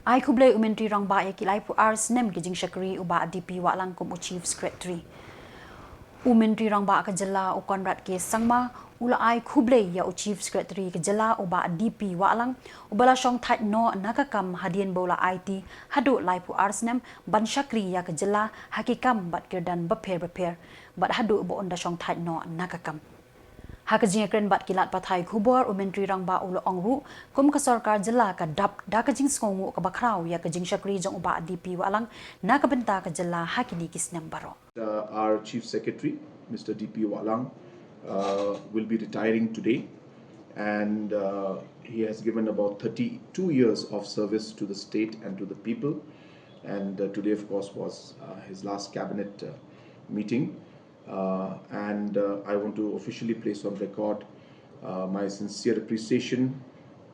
I Khublei Myntri Rangbah yakilai pu Snem Jingshakri uba DP Wahlang kum Chief Secretary. Myntri Rangbah Khubborjylla ukonrat ke Sangma ula I Khublei ya Chief Secretary Khubborjylla uba DP Wahlang ubala shong thait no nakakam hadien bola IT hadu lai pu Snem Banshakri ya Khubborjylla hakikam bat kirdan beper bat hadu bo onda shong thait no nakakam. Jingshakri bat kilat pathai Khubor Myntri Rangbah ulo ongru kum ka sarkar jilla ka dap da ka jingskongu ka bakrau ya ka Jingshakri jong uba DP Wahlang nakabenta ka jilla hakini Snem baro. Our Chief Secretary, Mr. DP Wahlang, will be retiring today, and he has given about 32 years of service to the state and to the people. And today, of course, was his last cabinet meeting. I want to officially place on record my sincere appreciation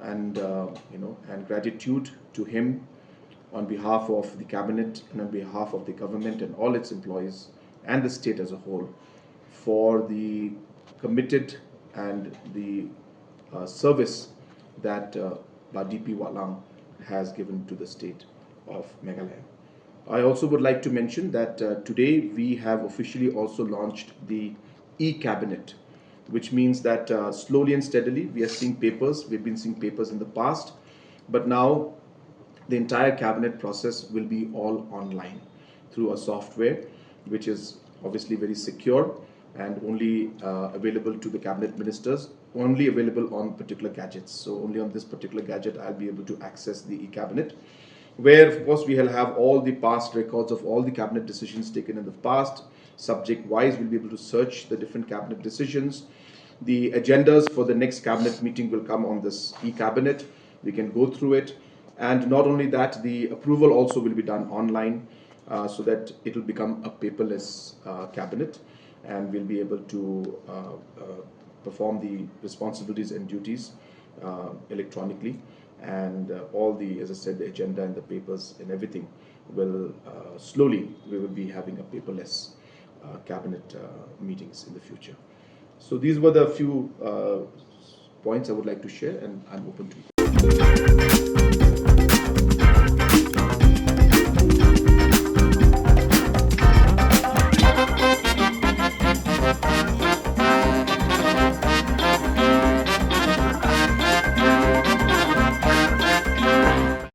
and and gratitude to him on behalf of the cabinet and on behalf of the government and all its employees and the state as a whole for the committed and the service that DP Wahlang has given to the state of Meghalaya. I also would like to mention that today we have officially also launched the e-cabinet, which means that slowly and steadily we are seeing papers. We've been seeing papers in the past, but now the entire cabinet process will be all online through a software which is obviously very secure and only available to the cabinet ministers, only available on particular gadgets. So only on this particular gadget I'll be able to access the e-cabinet, where of course we will have all the past records of all the cabinet decisions taken in the past. Subject wise, we'll be able to search the different cabinet decisions. The agendas for the next cabinet meeting will come on this e-cabinet. We can go through it. And not only that, the approval also will be done online so that it will become a paperless cabinet, and we'll be able to perform the responsibilities and duties electronically. And all the, as I said, the agenda and the papers and everything will slowly, we will be having a paperless cabinet meetings in the future. So these were the few points I would like to share, and I'm open to it.